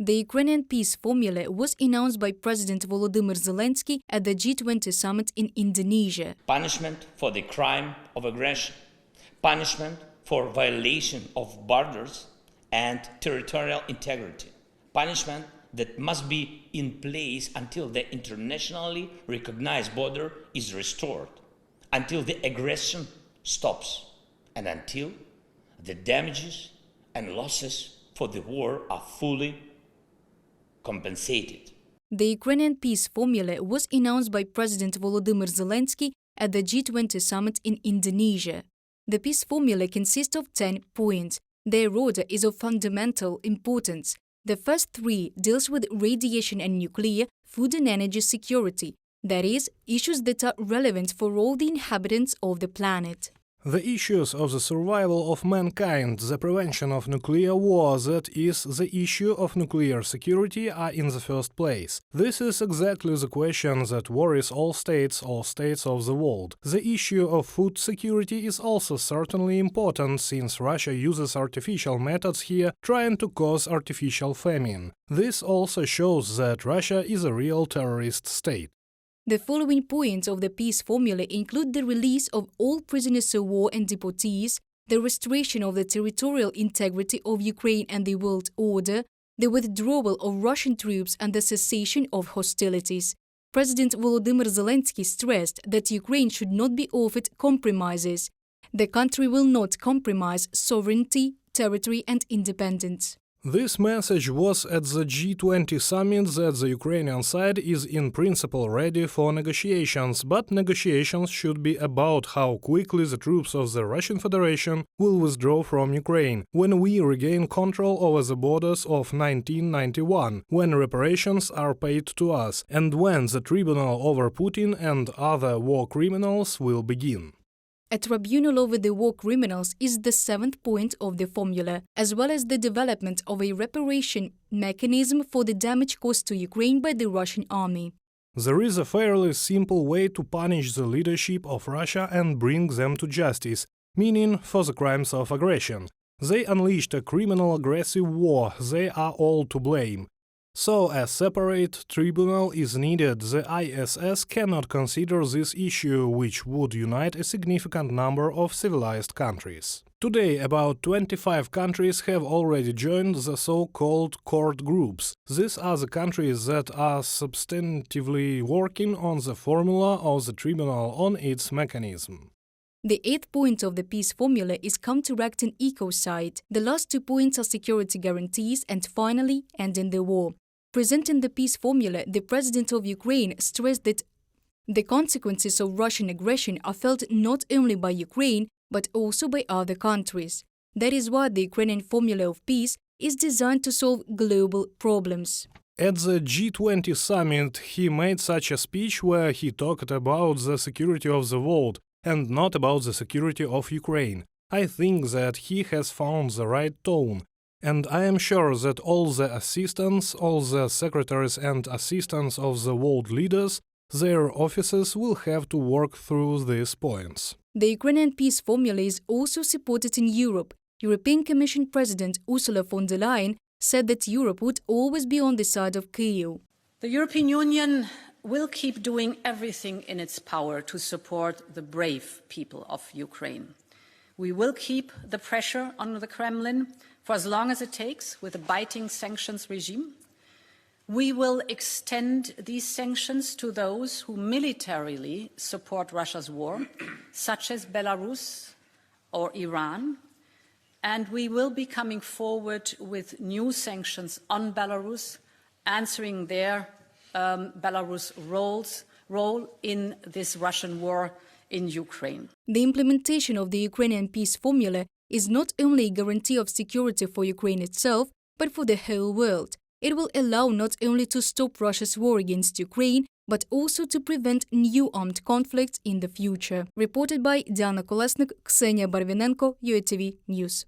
The Ukrainian Peace Formula was announced by President Volodymyr Zelenskyy at the G20 summit in Indonesia. Punishment for the crime of aggression, punishment for violation of borders and territorial integrity, punishment that must be in place until the internationally recognized border is restored, until the aggression stops, and until the damages and losses for the war are fully compensated. The Ukrainian Peace Formula was announced by President Volodymyr Zelenskyy at the G20 summit in Indonesia. The Peace Formula consists of 10 points. Their order is of fundamental importance. The first 3 deals with radiation and nuclear, food and energy security, that is, issues that are relevant for all the inhabitants of the planet. The issues of the survival of mankind, the prevention of nuclear war, that is, the issue of nuclear security, are in the first place. This is exactly the question that worries all states of the world. The issue of food security is also certainly important, since Russia uses artificial methods here, trying to cause artificial famine. This also shows that Russia is a real terrorist state. The following points of the Peace Formula include the release of all prisoners of war and deportees, the restoration of the territorial integrity of Ukraine and the world order, the withdrawal of Russian troops and the cessation of hostilities. President Volodymyr Zelenskyy stressed that Ukraine should not be offered compromises. The country will not compromise sovereignty, territory and independence. This message was at the G20 summit that the Ukrainian side is in principle ready for negotiations, but negotiations should be about how quickly the troops of the Russian Federation will withdraw from Ukraine, when we regain control over the borders of 1991, when reparations are paid to us, and when the tribunal over Putin and other war criminals will begin. A tribunal over the war criminals is the 7th point of the formula, as well as the development of a reparation mechanism for the damage caused to Ukraine by the Russian army. There is a fairly simple way to punish the leadership of Russia and bring them to justice, meaning for the crimes of aggression. They unleashed a criminal aggressive war, they are all to blame. So a separate tribunal is needed. The ISS cannot consider this issue, which would unite a significant number of civilized countries. Today, about 25 countries have already joined the so-called court groups. These are the countries that are substantively working on the formula of the tribunal on its mechanism. The 8th point of the Peace Formula is counteracting ecocide. The last 2 points are security guarantees and finally, ending the war. Presenting the Peace Formula, the President of Ukraine stressed that the consequences of Russian aggression are felt not only by Ukraine, but also by other countries. That is why the Ukrainian Formula of Peace is designed to solve global problems. At the G20 summit, he made such a speech where he talked about the security of the world and not about the security of Ukraine. I think that he has found the right tone. And I am sure that all the assistants, all the secretaries and assistants of the world leaders, their offices will have to work through these points. The Ukrainian Peace Formula is also supported in Europe. European Commission President Ursula von der Leyen said that Europe would always be on the side of Kyiv. The European Union will keep doing everything in its power to support the brave people of Ukraine. We will keep the pressure on the Kremlin for as long as it takes with a biting sanctions regime. We will extend these sanctions to those who militarily support Russia's war, such as Belarus or Iran, and we will be coming forward with new sanctions on Belarus, answering their Belarus role in this Russian war in Ukraine. The implementation of the Ukrainian Peace Formula is not only a guarantee of security for Ukraine itself, but for the whole world. It will allow not only to stop Russia's war against Ukraine, but also to prevent new armed conflicts in the future. Reported by Diana Kolesnik, Ksenia Barvinenko, UATV News.